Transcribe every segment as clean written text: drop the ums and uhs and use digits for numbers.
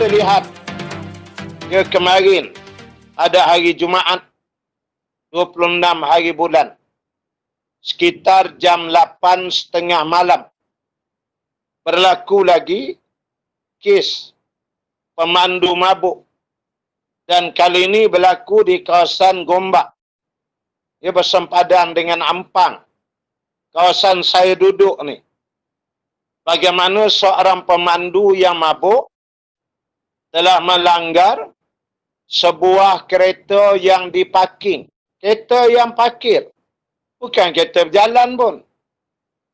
kita lihat kemarin ada hari Jumaat 26 hari bulan sekitar jam 8:30 malam berlaku lagi kes pemandu mabuk, dan kali ini berlaku di kawasan Gombak. Ia bersempadan dengan Ampang, kawasan saya duduk ni. Bagaimana seorang pemandu yang mabuk telah melanggar sebuah kereta yang diparking. Kereta yang parkir. Bukan kereta berjalan pun.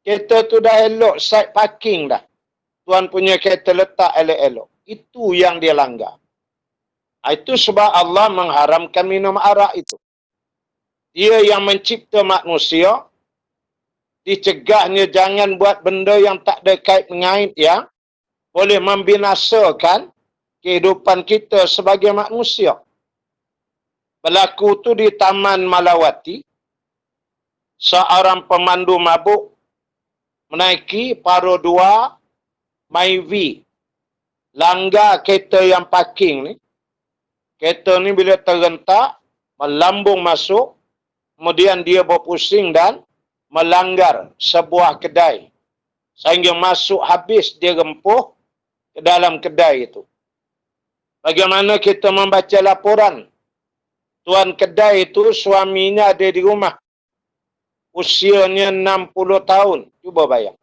Kereta tu dah elok side parking dah. Tuan punya kereta letak elok-elok. Itu yang dia langgar. Itu sebab Allah mengharamkan minum arak itu. Dia yang mencipta manusia, dicegahnya jangan buat benda yang tak ada kait mengait yang boleh membinasakan kehidupan kita sebagai manusia. Berlaku tu di Taman Malawati, seorang pemandu mabuk menaiki paro 2 Myvi, langgar kereta yang parking ni. Kereta ni bila terhentak, melambung masuk, kemudian dia berpusing dan melanggar sebuah kedai. Sehingga masuk habis dia rempuh ke dalam kedai itu. Bagaimana kita membaca laporan? Tuan kedai itu suaminya ada di rumah. Usianya 60 tahun. Cuba bayang.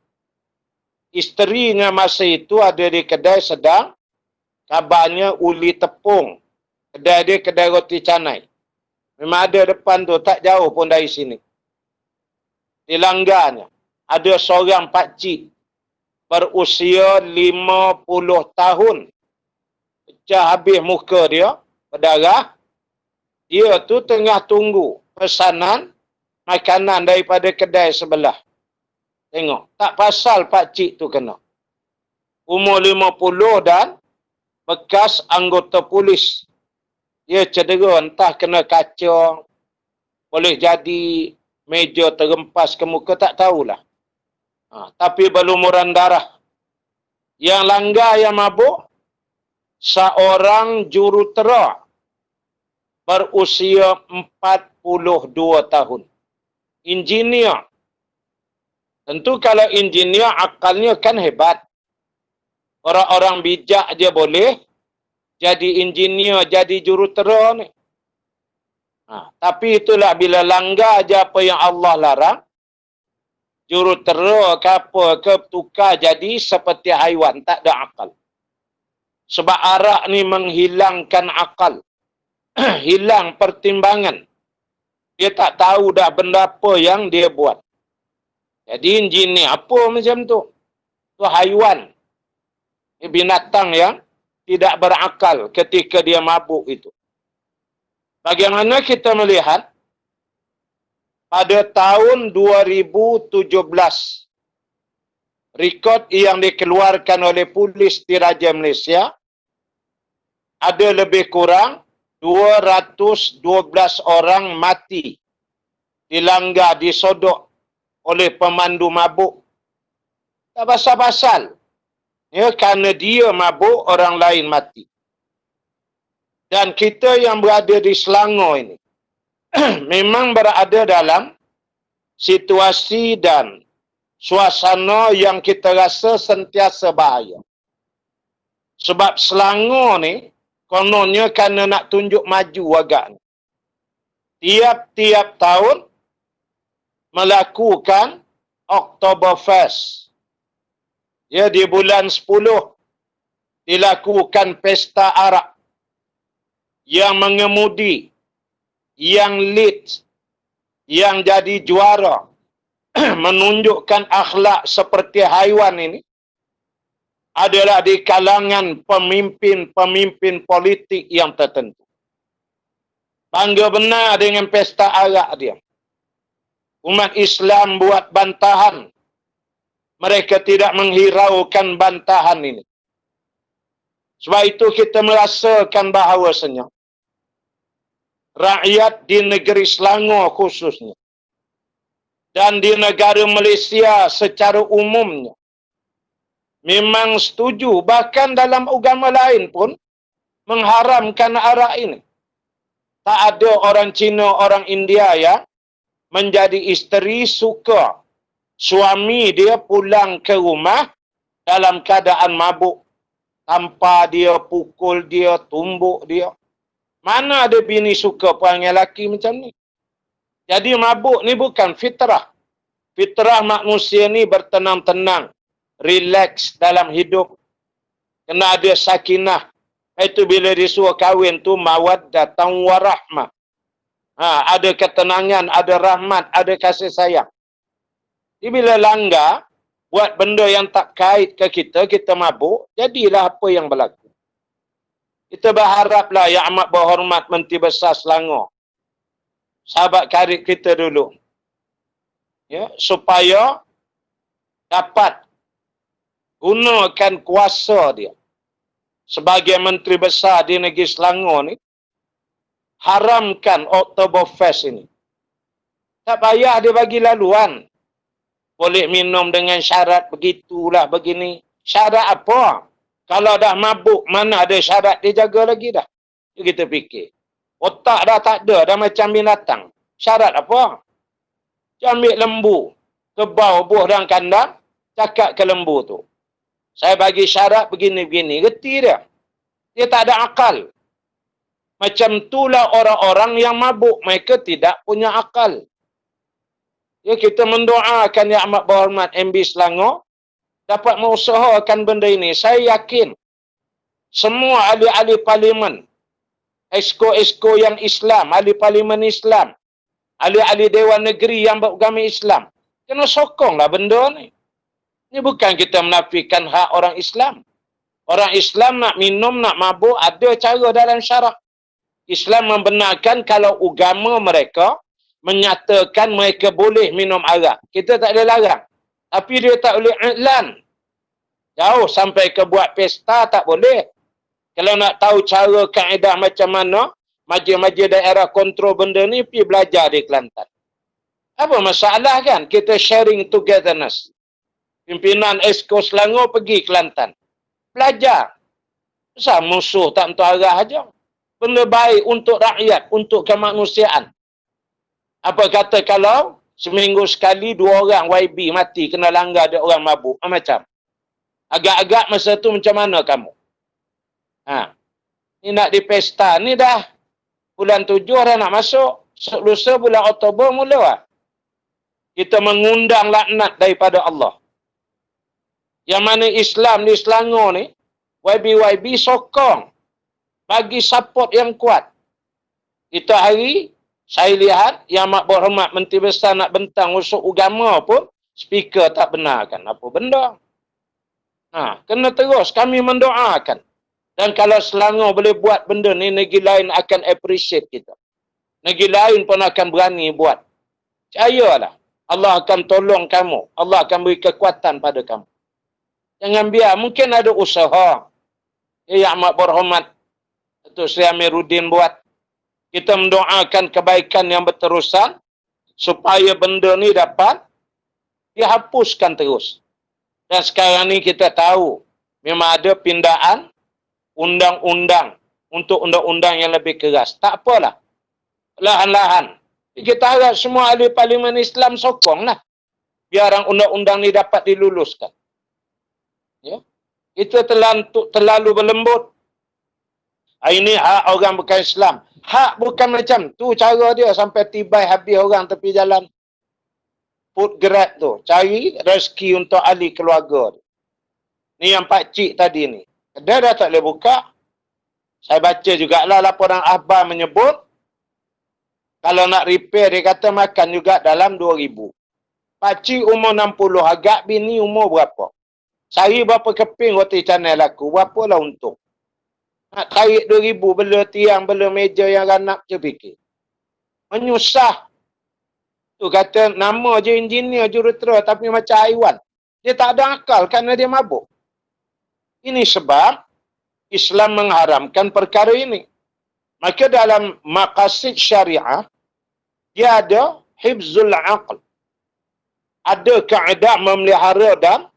Isterinya masa itu ada di kedai sedang kabarnya uli tepung. Kedai dia kedai roti canai. Memang ada depan tu, tak jauh pun dari sini. Dilanggarnya. Ada seorang pakcik berusia 50 tahun. Pecah habis muka dia, berdarah. Dia tu tengah tunggu pesanan makanan daripada kedai sebelah. Tengok, tak pasal pakcik tu kena. Umur 50 dan bekas anggota polis. Dia cedera, entah kena kaca, boleh jadi meja terempas ke muka, tak tahulah. Tapi berlumuran darah. Yang langgar yang mabuk, seorang jurutera berusia 42 tahun. Engineer. Tentu kalau engineer akalnya kan hebat. Orang-orang bijak dia boleh jadi engineer, jadi jurutera ni. Tapi itulah bila langgar je apa yang Allah larang, jurutera ke apa ke tukar jadi seperti haiwan, tak ada akal. Sebab arak ni menghilangkan akal. Hilang pertimbangan. Dia tak tahu dah benda apa yang dia buat. Jadi engineer apa macam tu? Tu haiwan. Binatang yang tidak berakal ketika dia mabuk itu. Bagaimana kita melihat pada tahun 2017, rekod yang dikeluarkan oleh Polis Diraja Malaysia, ada lebih kurang 212 orang mati dilanggar, disodok oleh pemandu mabuk. Tak pasal-pasal. Ya, kerana dia mabuk, orang lain mati. Dan kita yang berada di Selangor ini, memang berada dalam situasi dan suasana yang kita rasa sentiasa bahaya. Sebab Selangor ni, kononnya kerana nak tunjuk maju agak ni. Tiap-tiap tahun, melakukan Oktoberfest. Ya, di bulan 10 dilakukan pesta arak yang mengemudi, yang lead, yang jadi juara, menunjukkan akhlak seperti haiwan ini adalah di kalangan pemimpin-pemimpin politik yang tertentu. Bangga benar dengan pesta arak dia. Umat Islam buat bantahan. Mereka tidak menghiraukan bantahan ini. Sebab itu kita merasakan bahawasanya rakyat di negeri Selangor khususnya dan di negara Malaysia secara umumnya memang setuju. Bahkan dalam agama lain pun mengharamkan arak ini. Tak ada orang Cina, orang India yang menjadi isteri suka suami dia pulang ke rumah dalam keadaan mabuk. Tanpa dia, pukul dia, tumbuk dia. Mana ada bini suka perangai lelaki macam ni? Jadi mabuk ni bukan fitrah. Fitrah manusia ni bertenang-tenang, relax dalam hidup. Kena ada sakinah. Itu bila disuruh kahwin tu mawaddatun warahmah. Ada ketenangan, ada rahmat, ada kasih sayang. Jadi bila langgar, buat benda yang tak kait ke kita, kita mabuk, jadilah apa yang berlaku. Kita berharaplah Yang Amat Berhormat Menteri Besar Selangor, sahabat karib kita dulu, ya, supaya dapat gunakan kuasa dia sebagai Menteri Besar di negeri Selangor ni, haramkan Oktoberfest ini. Tak payah dia bagi laluan. Boleh minum dengan syarat begitulah, begini. Syarat apa? Kalau dah mabuk, mana ada syarat dia jaga lagi dah. Itu kita fikir. Otak dah tak ada, dah macam binatang. Syarat apa? Dia ambil lembu, kebau, buah dan kandang, cakap ke lembu tu. Saya bagi syarat begini-begini. Reti dia. Dia tak ada akal. Macam itulah orang-orang yang mabuk. Mereka tidak punya akal. Ya, kita mendoakan Yang Amat Berhormat MB Selangor dapat mengusahakan benda ini. Saya yakin semua ahli-ahli parlimen, esko-esko yang Islam, ahli parlimen Islam, ahli-ahli Dewan Negeri yang beragama Islam, kena sokonglah benda ni. Ini bukan kita menafikan hak orang Islam. Orang Islam nak minum, nak mabuk, ada cara dalam syarak. Islam membenarkan kalau agama mereka menyatakan mereka boleh minum arak. Kita tak boleh larang. Tapi dia tak boleh iklan. Jauh sampai ke buat pesta, tak boleh. Kalau nak tahu cara kaedah macam mana, majlis-majlis daerah kontrol benda ni, pergi belajar di Kelantan. Apa masalah kan? Kita sharing togetherness. Pimpinan Esko Selangor pergi Kelantan. Belajar. Masa musuh tak untuk arah aja. Benda baik untuk rakyat, untuk kemanusiaan. Apa kata kalau seminggu sekali 2 orang YB mati kena langgar ada orang mabuk. Macam. Agak-agak masa tu macam mana kamu? Ni nak di pesta. Ni dah bulan 7 dah nak masuk. Lusa bulan Oktober mula lah. Kita mengundang laknat daripada Allah. Yang mana Islam di Selangor ni, YB sokong. Bagi support yang kuat. Itu hari, saya lihat Yang Amat Berhormat Menteri Besar nak bentang usul agama pun, speaker tak benarkan. Apa benda? Kena terus kami mendoakan. Dan kalau Selangor boleh buat benda ni, negeri lain akan appreciate kita. Negeri lain pun akan berani buat. Percayalah. Allah akan tolong kamu. Allah akan beri kekuatan pada kamu. Jangan biar. Mungkin ada usaha. Yang Amat Berhormat Datuk Seri Amiruddin buat. Kita mendoakan kebaikan yang berterusan supaya benda ni dapat dihapuskan terus. Dan sekarang ni kita tahu memang ada pindaan undang-undang untuk undang-undang yang lebih keras. Tak apalah. Lahan-lahan. Kita harap semua ahli parlimen Islam sokonglah. Biar undang-undang ni dapat diluluskan. Ya. Kita terlalu berlembut. Ini hak orang bukan Islam. Hak bukan macam tu cara dia sampai tibai habis orang tepi jalan. Food grab tu. Cari rezeki untuk ahli keluarga. Ni yang pakcik tadi ni. Dia dah tak boleh buka. Saya baca jugalah laporan akhbar menyebut kalau nak repair dia kata makan juga dalam 2,000. Pakcik umur 60 agak bini umur berapa? Cari berapa keping roti canai laku. Berapa lah untung. Nak tarik 2,000 bela tiang, bela meja yang ranak je fikir. Menyusah. Tu kata nama je engineer jurutera tapi macam haiwan. Dia tak ada akal kerana dia mabuk. Ini sebab Islam mengharamkan perkara ini. Maka dalam maqasid syariah, dia ada hifzul aql. Ada kaedah memelihara dan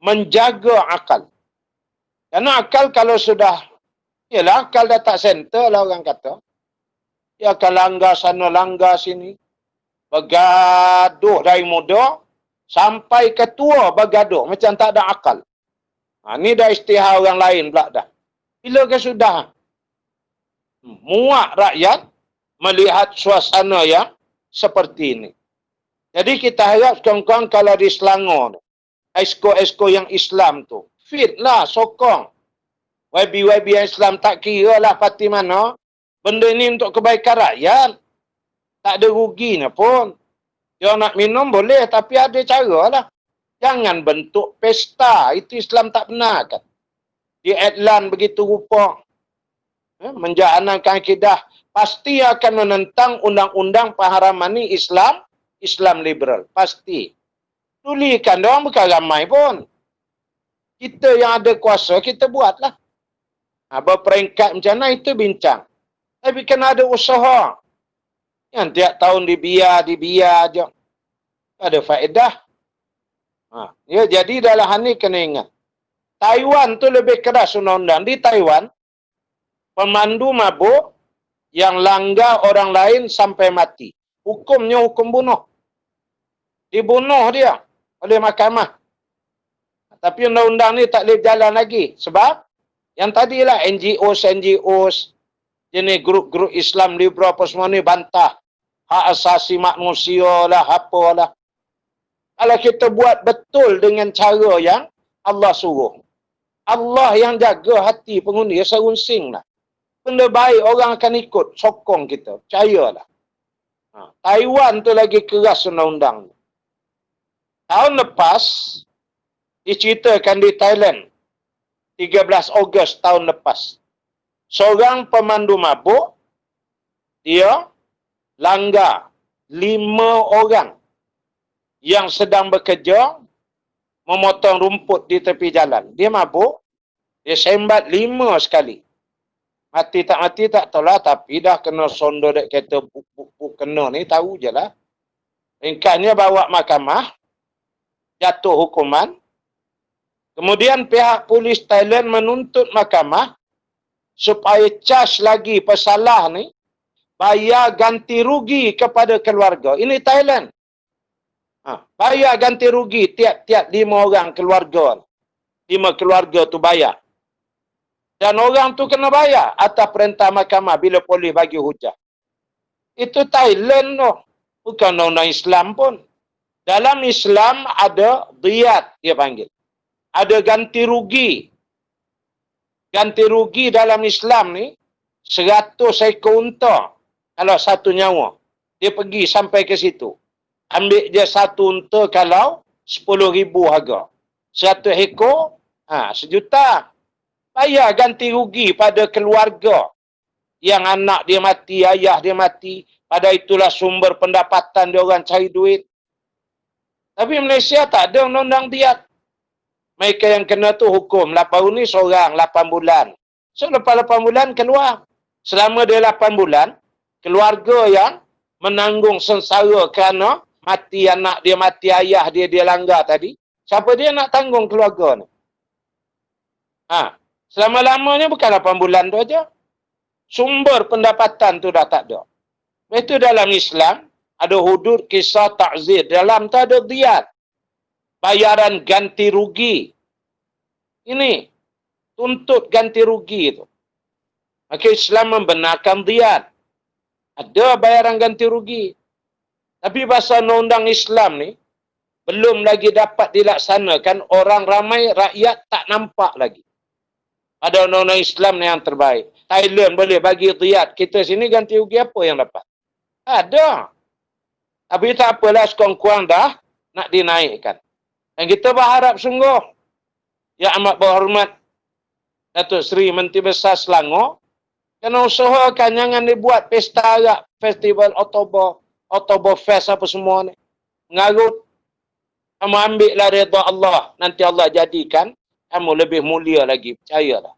menjaga akal. Karena akal kalau sudah, yalah akal dah tak center lah orang kata. Dia akan langgar sana, langgar sini. Bergaduh dari muda, sampai ke tua bergaduh. Macam tak ada akal. Ni dah istihar orang lain pula dah. Bila ke sudah? Muak rakyat melihat suasana yang seperti ini. Jadi kita harap kawan-kawan kalau di Selangor, esko-esko yang Islam tu, fit lah, sokong. YB yang Islam tak kira lah parti mana. Benda ni untuk kebaikan rakyat. Tak ada ruginya pun. Dia nak minum boleh, tapi ada cara lah. Jangan bentuk pesta. Itu Islam tak benarkan. Di Adlan begitu rupa. Menjalankan akidah. Pasti akan menentang undang-undang pengharaman ni Islam. Islam liberal. Pasti. Tulikan dia orang bukan ramai pun. Kita yang ada kuasa, kita buatlah. Berperingkat macam mana, itu bincang. Tapi kena ada usaha. Yang tiap tahun dibiar je. Ada faedah. Ya, jadi dalam hal ni kena ingat. Taiwan tu lebih keras undang-undang. Di Taiwan, pemandu mabuk yang langgar orang lain sampai mati. Hukumnya hukum bunuh. Dibunuh dia oleh mahkamah. Tapi undang-undang ni tak boleh jalan lagi. Sebab yang tadilah NGOs, jenis grup-grup Islam liberal apa semua ni bantah. Hak asasi manusia lah, apalah. Kalau kita buat betul dengan cara yang Allah suruh. Allah yang jaga hati pengundi, serunsing lah. Benda baik orang akan ikut, sokong kita. Percayalah. Taiwan tu lagi keras undang-undang. Tahun lepas, diceritakan di Thailand, 13 Ogos tahun lepas. Seorang pemandu mabuk, dia langgar 5 orang yang sedang bekerja memotong rumput di tepi jalan. Dia mabuk, dia sembat 5 sekali. Mati tak tahulah, tapi dah kena sondo dek kereta buk kena ni, tahu je lah. Ringkasnya bawa mahkamah, jatuh hukuman. Kemudian pihak polis Thailand menuntut mahkamah supaya charge lagi pesalah ni, bayar ganti rugi kepada keluarga. Ini Thailand. Bayar ganti rugi tiap-tiap 5 orang keluarga. 5 keluarga tu bayar. Dan orang tu kena bayar atas perintah mahkamah bila polis bagi hujah. Itu Thailand tu. Bukan undang-undang Islam pun. Dalam Islam ada diyat dia panggil. Ada ganti rugi. Ganti rugi dalam Islam ni 100 ekor unta. Kalau satu nyawa. Dia pergi sampai ke situ. Ambil dia satu unta kalau 10,000 harga. 100 ekor, 1 juta. Bayar ganti rugi pada keluarga. Yang anak dia mati, ayah dia mati. Pada itulah sumber pendapatan dia orang cari duit. Tapi Malaysia tak ada undang-undang diyat. Mereka yang kena tu hukum. Baru ni seorang 8 bulan. So lepas 8 bulan keluar. Selama dia 8 bulan, keluarga yang menanggung sengsara kerana mati anak dia, mati ayah dia, dia langgar tadi. Siapa dia nak tanggung keluarga ni? Selama-lamanya bukan 8 bulan tu aja. Sumber pendapatan tu dah tak ada. Itu dalam Islam, ada hudud kisah ta'zir. Dalam tu ada diyat. Bayaran ganti rugi. Ini. Tuntut ganti rugi itu. Maka Islam membenarkan diyat. Ada bayaran ganti rugi. Tapi pasal undang-undang Islam ni, belum lagi dapat dilaksanakan. Orang ramai, rakyat tak nampak lagi. Ada undang-undang Islam ni yang terbaik. Thailand boleh bagi diyat. Kita sini ganti rugi apa yang dapat? Ada. Tapi tak apalah, sekurang-kurang dah nak dinaikkan. Dan kita berharap sungguh, Yang Amat Berhormat Datuk Seri Menteri Besar Selangor, kena usahakan jangan dibuat pesta agak, festival Oktoberfest apa semua ni. Mengarut. Kamu ambil lah redha Allah. Nanti Allah jadikan kamu lebih mulia lagi. Percayalah.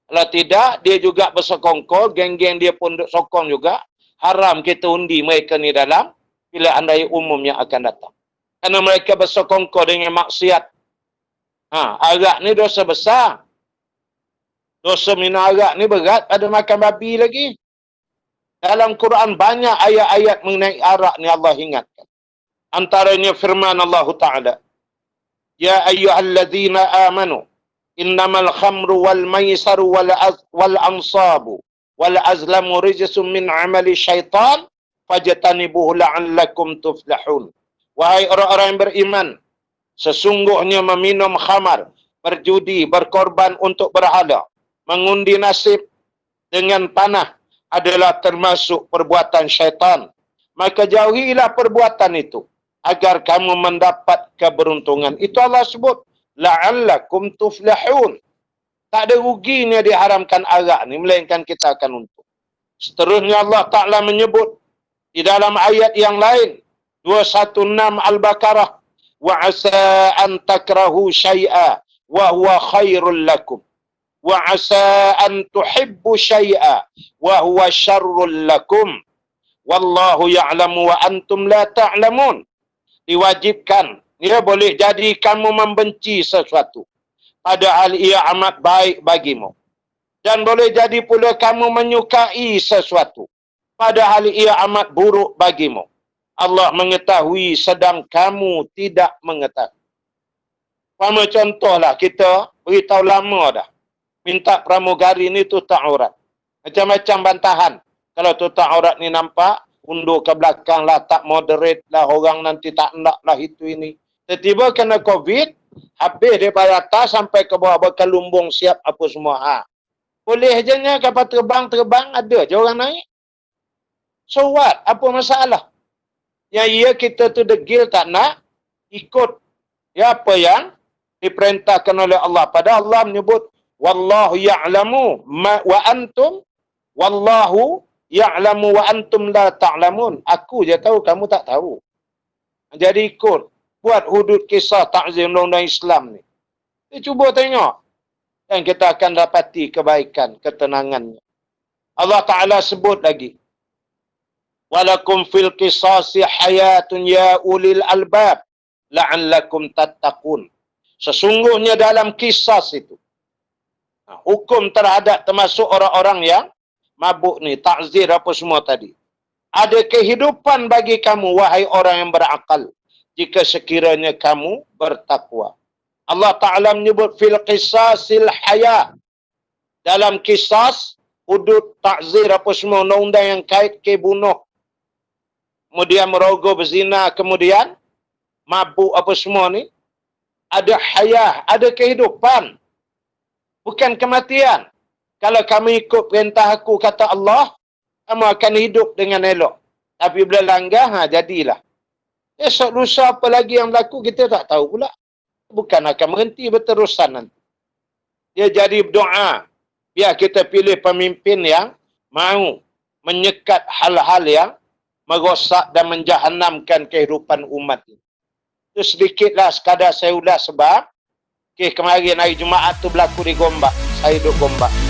Kalau tidak, dia juga bersekongkol, geng-geng dia pun sokong juga. Haram kita undi mereka ni dalam pilihan raya umum yang akan datang. Kerana mereka bersekongkol dengan maksiat. Arak ni dosa besar. Dosa minum arak ni berat pada makan babi lagi. Dalam Quran banyak ayat-ayat mengenai arak ni Allah ingatkan. Antaranya firman Allah Ta'ala. Ya ayyuhalladzina amanu. Innamal khamru wal maisaru wal ansabu. Wal azlamu rijsum min amali syaitan. Fajtanibuhu la'allakum tuflahun. Wahai orang-orang yang beriman. Sesungguhnya meminum khamar. Berjudi, berkorban untuk berhala. Mengundi nasib dengan panah adalah termasuk perbuatan syaitan. Maka jauhilah perbuatan itu agar kamu mendapat keberuntungan. Itu Allah sebut la'allakum tuflahun. Tak ada ruginya diharamkan arak ni, melainkan kita akan untung. Seterusnya Allah Ta'ala menyebut di dalam ayat yang lain 216 Al-Baqarah, wa asa an takrahu syai'a wa huwa khairul lakum. Wa asa an tuhibbu syai'a wa huwa syarrul lakum. Wallahu ya'lamu wa antum la ta'lamun. Diwajibkan, ya, boleh jadi kamu membenci sesuatu padahal ia amat baik bagimu. Dan boleh jadi pula kamu menyukai sesuatu padahal ia amat buruk bagimu. Allah mengetahui sedang kamu tidak mengetahui. Sama contohlah, kita beritahu lama dah. Minta pramugari ni tutup aurat. Macam-macam bantahan. Kalau tutup aurat ni nampak, undur ke belakang lah, tak moderate lah, orang nanti tak nak lah itu ini. Tiba-tiba kena COVID, habis daripada atas sampai ke bawah, bakal lumbung siap apa semua. Boleh je nya kapal terbang, ada je orang naik. So what? Apa masalah? Yang ia kita tu degil tak nak ikut ya apa yang diperintahkan oleh Allah. Padahal Allah menyebut wallahu ya'lamu wa antum wallahu ya'lamu wa antum la ta'lamun. Aku je tahu, kamu tak tahu. Jadi ikut buat hudud kisah ta'zim undang-undang Islam ni. Cuba tengok dan kita akan dapati kebaikan, ketenangannya. Allah Ta'ala sebut lagi, walakum fil qisasi hayatun ya ulil albab la'allakum tattaqun. Sesungguhnya dalam kisah itu hukum terhadap termasuk orang-orang yang mabuk ni, takzir apa semua tadi. Ada kehidupan bagi kamu, wahai orang yang berakal, jika sekiranya kamu bertakwa. Allah Ta'ala menyebut fil qisasil haya. Dalam kisas, hudud, takzir apa semua, undang-undang yang kait ke bunuh, kemudian merogoh, berzina, kemudian mabuk apa semua ni, ada haya, ada kehidupan. Bukan kematian. Kalau kamu ikut perintah aku, kata Allah, kamu akan hidup dengan elok. Tapi bila langgar, jadilah. Esok lusa apa lagi yang berlaku, kita tak tahu pula. Bukan akan berhenti berterusan nanti. Dia jadi berdoa. Biar kita pilih pemimpin yang mahu menyekat hal-hal yang merosak dan menjahannamkan kehidupan umat ini. Itu sedikitlah sekadar saya ulas sebab kemarin hari Jumaat tu berlaku di Gombak. Saya duduk Gombak.